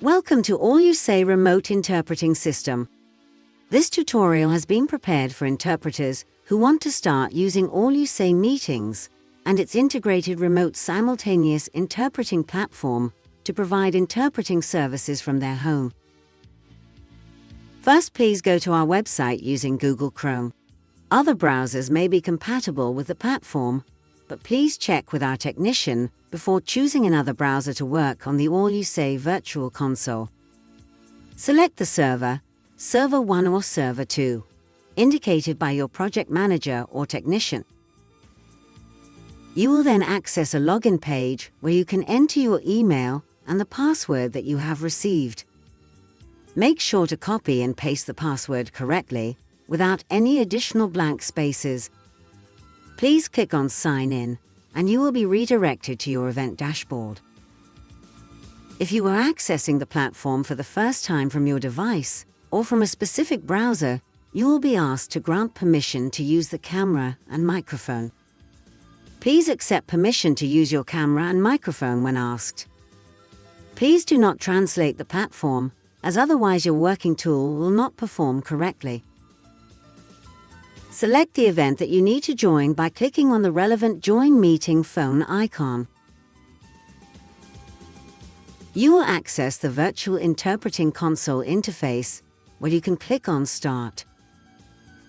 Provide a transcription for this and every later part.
Welcome to Olyusei Remote Interpreting System. This tutorial has been prepared for interpreters who want to start using Olyusei Meetings and its integrated remote simultaneous interpreting platform to provide interpreting services from their home. First, please go to our website using Google Chrome. Other browsers may be compatible with the platform, but please check with our technician before choosing another browser to work on the Olyusei Virtual Console. Select the server, Server 1 or Server 2, indicated by your project manager or technician. You will then access a login page where you can enter your email and the password that you have received. Make sure to copy and paste the password correctly without any additional blank spaces. Please click on Sign In, and you will be redirected to your event dashboard. If you are accessing the platform for the first time from your device or from a specific browser, you will be asked to grant permission to use the camera and microphone. Please accept permission to use your camera and microphone when asked. Please do not translate the platform, as otherwise your working tool will not perform correctly. Select the event that you need to join by clicking on the relevant Join Meeting phone icon. You will access the Virtual Interpreting Console interface, where you can click on Start.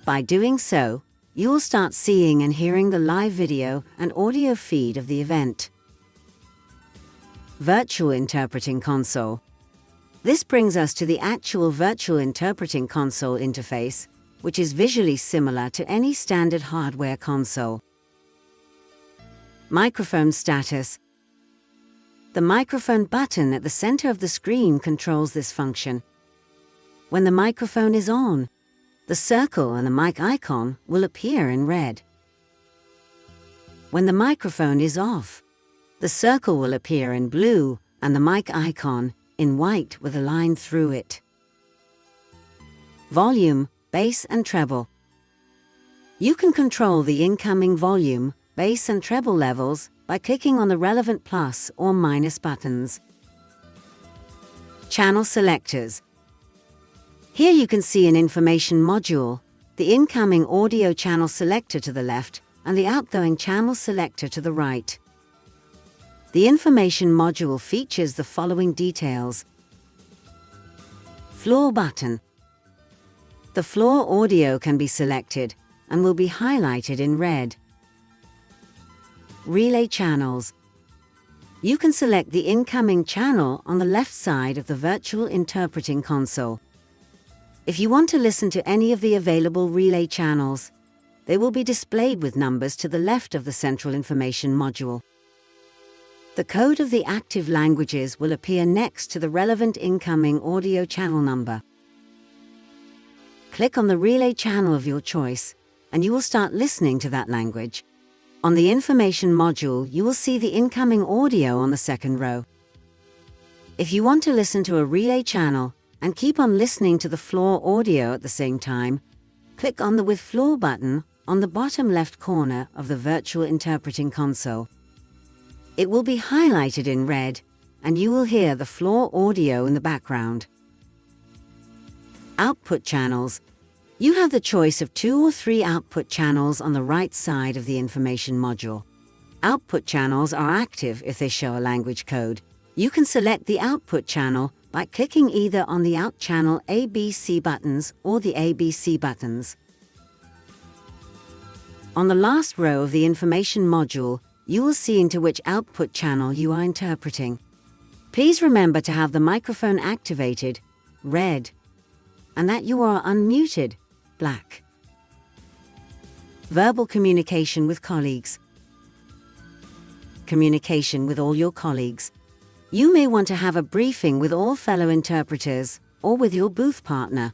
By doing so, you will start seeing and hearing the live video and audio feed of the event. Virtual Interpreting Console. This brings us to the actual Virtual Interpreting Console interface, which is visually similar to any standard hardware console. Microphone status. The microphone button at the center of the screen controls this function. When the microphone is on, the circle and the mic icon will appear in red. When the microphone is off, the circle will appear in blue and the mic icon in white with a line through it. Volume, bass and treble. You can control the incoming volume, bass and treble levels by clicking on the relevant plus or minus buttons. Channel selectors. Here you can see an information module, the incoming audio channel selector to the left and the outgoing channel selector to the right. The information module features the following details. Floor button. The floor audio can be selected and will be highlighted in red. Relay channels. You can select the incoming channel on the left side of the Virtual Interpreting Console. If you want to listen to any of the available relay channels, they will be displayed with numbers to the left of the central information module. The code of the active languages will appear next to the relevant incoming audio channel number. Click on the relay channel of your choice, and you will start listening to that language. On the information module, you will see the incoming audio on the second row. If you want to listen to a relay channel and keep on listening to the floor audio at the same time, click on the With Floor button on the bottom left corner of the Virtual Interpreting Console. It will be highlighted in red, and you will hear the floor audio in the background. Output channels. You have the choice of 2 or 3 output channels on the right side of the information module. Output channels are active if they show a language code. You can select the output channel by clicking either on the Out Channel ABC buttons or the ABC buttons. On the last row of the information module, you will see into which output channel you are interpreting. Please remember to have the microphone activated, red, and that you are unmuted, black. Verbal communication with colleagues. Communication with all your colleagues. You may want to have a briefing with all fellow interpreters or with your booth partner.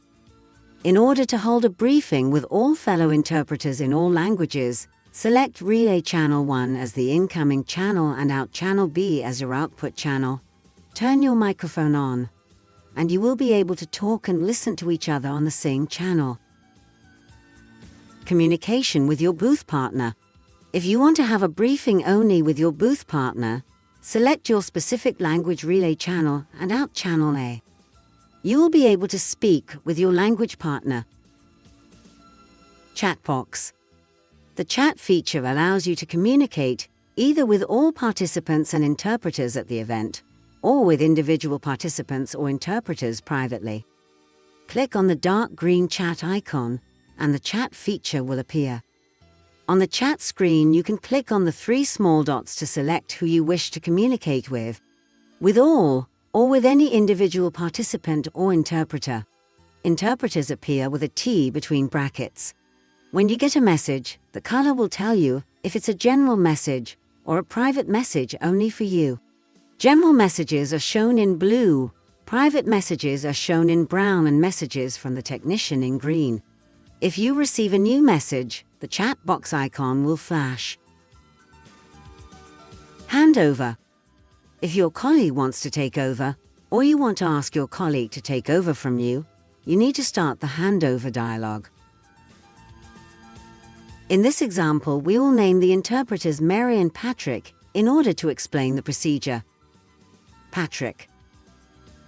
In order to hold a briefing with all fellow interpreters in all languages, select Relay Channel 1 as the incoming channel and Out Channel B as your output channel. Turn your microphone on, and you will be able to talk and listen to each other on the same channel. Communication with your booth partner. If you want to have a briefing only with your booth partner, select your specific language relay channel and out channel A. You will be able to speak with your language partner. Chat box. The chat feature allows you to communicate either with all participants and interpreters at the event, or with individual participants or interpreters privately. Click on the dark green chat icon, and the chat feature will appear. On the chat screen, you can click on the 3 small dots to select who you wish to communicate with all, or with any individual participant or interpreter. Interpreters appear with a T between brackets. When you get a message, the color will tell you if it's a general message or a private message only for you. General messages are shown in blue, private messages are shown in brown, and messages from the technician in green. If you receive a new message, the chat box icon will flash. Handover. If your colleague wants to take over, or you want to ask your colleague to take over from you, you need to start the handover dialog. In this example, we will name the interpreters Mary and Patrick in order to explain the procedure. Patrick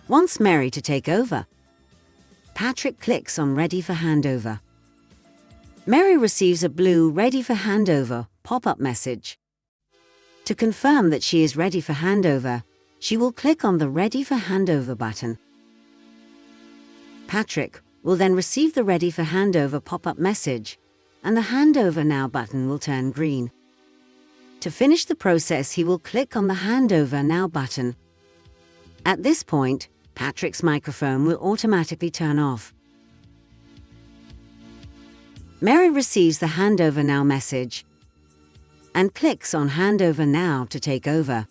wants Mary to take over. Patrick clicks on Ready for Handover. Mary receives a blue Ready for Handover pop-up message. To confirm that she is ready for handover, she will click on the Ready for Handover button. Patrick will then receive the Ready for Handover pop-up message, and the Handover Now button will turn green. To finish the process, he will click on the Handover Now button. At this point, Patrick's microphone will automatically turn off. Mary receives the Handover Now message and clicks on Handover Now to take over.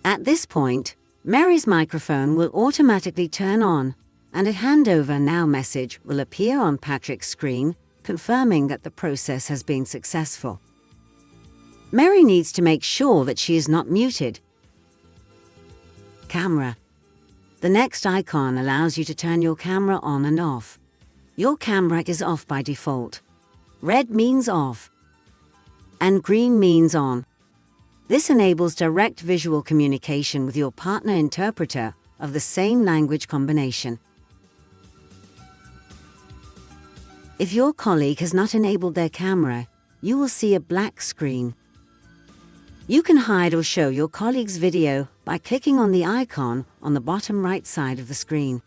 At this point, Mary's microphone will automatically turn on, and a Handover Now message will appear on Patrick's screen, confirming that the process has been successful. Mary needs to make sure that she is not muted. Camera. The next icon allows you to turn your camera on and off. Your camera is off by default. Red means off, and green means on. This enables direct visual communication with your partner interpreter of the same language combination. If your colleague has not enabled their camera, you will see a black screen. You can hide or show your colleague's video by clicking on the icon on the bottom right side of the screen.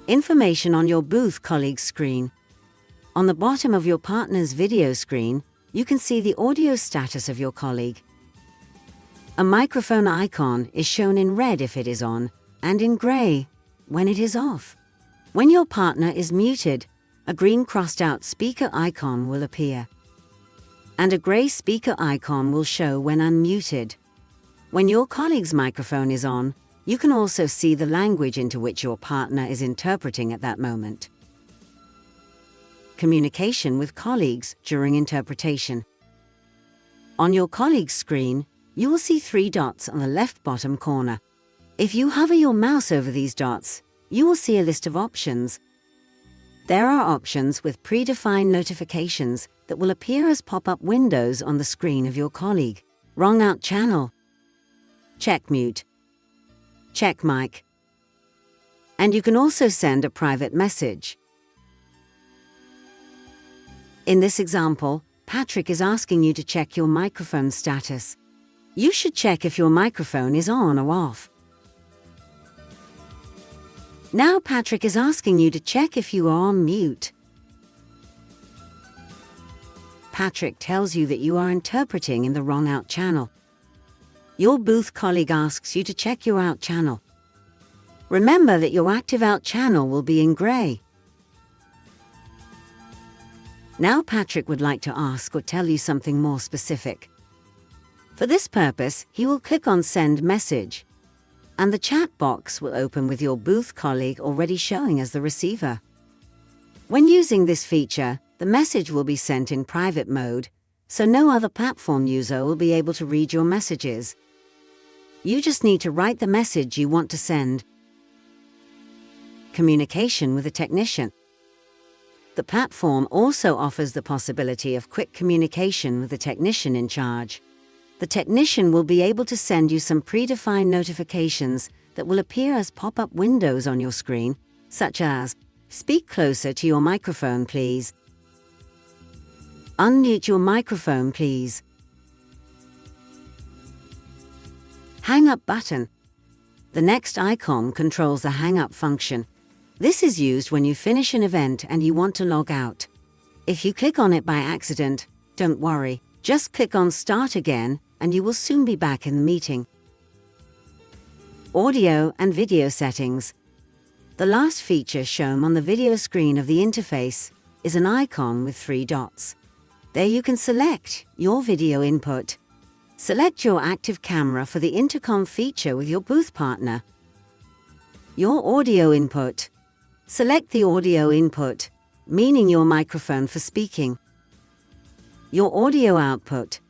Information on your booth colleague's screen. On the bottom of your partner's video screen, you can see the audio status of your colleague. A microphone icon is shown in red if it is on, and in gray when it is off. When your partner is muted, a green crossed-out speaker icon will appear, and a gray speaker icon will show when unmuted. When your colleague's microphone is on, you can also see the language into which your partner is interpreting at that moment. Communication with colleagues during interpretation. On your colleague's screen, you will see 3 dots on the left bottom corner. If you hover your mouse over these dots, you will see a list of options. There are options with predefined notifications that will appear as pop-up windows on the screen of your colleague. Wrong out channel, check mute, check mic, and you can also send a private message. In this example, Patrick is asking you to check your microphone status. You should check if your microphone is on or off. Now Patrick is asking you to check if you are on mute. Patrick tells you that you are interpreting in the wrong out channel. Your booth colleague asks you to check your out channel. Remember that your active out channel will be in gray. Now Patrick would like to ask or tell you something more specific. For this purpose, he will click on Send Message, and the chat box will open with your booth colleague already showing as the receiver. When using this feature, the message will be sent in private mode, so no other platform user will be able to read your messages. You just need to write the message you want to send. Communication with a technician. The platform also offers the possibility of quick communication with the technician in charge. The technician will be able to send you some predefined notifications that will appear as pop-up windows on your screen, such as, "Speak closer to your microphone, please." "Unmute your microphone, please." Hang up button. The next icon controls the hang up function. This is used when you finish an event and you want to log out. If you click on it by accident, don't worry, just click on Start again and you will soon be back in the meeting. Audio and video settings. The last feature shown on the video screen of the interface is an icon with 3 dots. There you can select your video input. Select your active camera for the intercom feature with your booth partner. Your audio input. Select the audio input, meaning your microphone for speaking. Your audio output.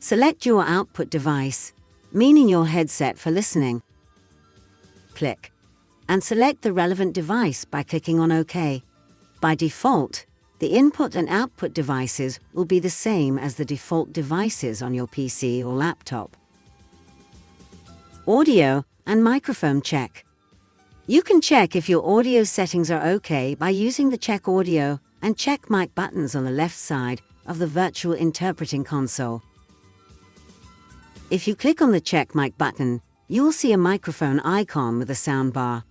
Select your output device, meaning your headset for listening. Click and select the relevant device by clicking on OK. By default, the input and output devices will be the same as the default devices on your PC or laptop. Audio and microphone check. You can check if your audio settings are OK by using the Check Audio and Check Mic buttons on the left side of the virtual interpreting console. If you click on the Check Mic button, you will see a microphone icon with a soundbar.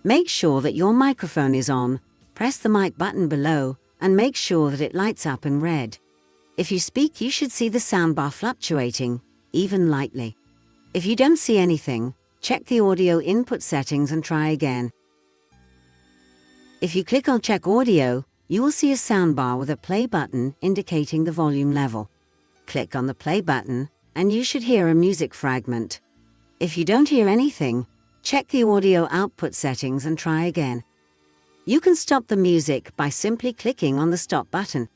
Make sure that your microphone is on, press the mic button below, and make sure that it lights up in red. If you speak, you should see the soundbar fluctuating, even lightly. If you don't see anything, check the audio input settings and try again. If you click on Check Audio, you will see a soundbar with a play button indicating the volume level. Click on the play button, and you should hear a music fragment. If you don't hear anything, check the audio output settings and try again. You can stop the music by simply clicking on the Stop button.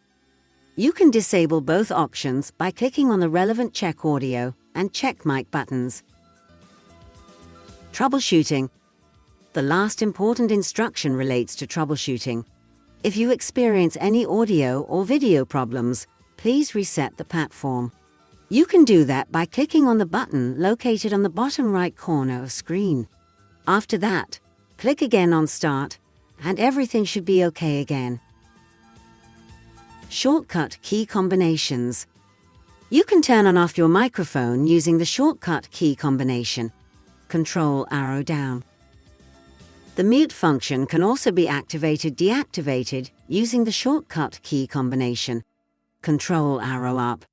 You can disable both options by clicking on the relevant Check Audio and Check Mic buttons. Troubleshooting. The last important instruction relates to troubleshooting. If you experience any audio or video problems, please reset the platform. You can do that by clicking on the button located on the bottom right corner of screen. After that, click again on Start, and everything should be OK again. Shortcut key combinations. You can turn on off your microphone using the shortcut key combination. Control arrow down. The mute function can also be deactivated using the shortcut key combination. Control arrow up.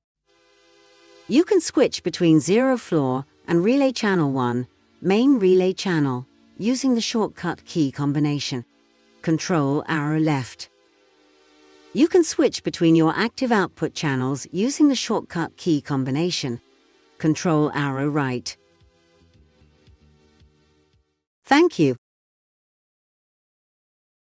You can switch between 0 floor and relay channel 1, main relay channel, using the shortcut key combination. Control arrow left. You can switch between your active output channels using the shortcut key combination. Control arrow right. Thank you.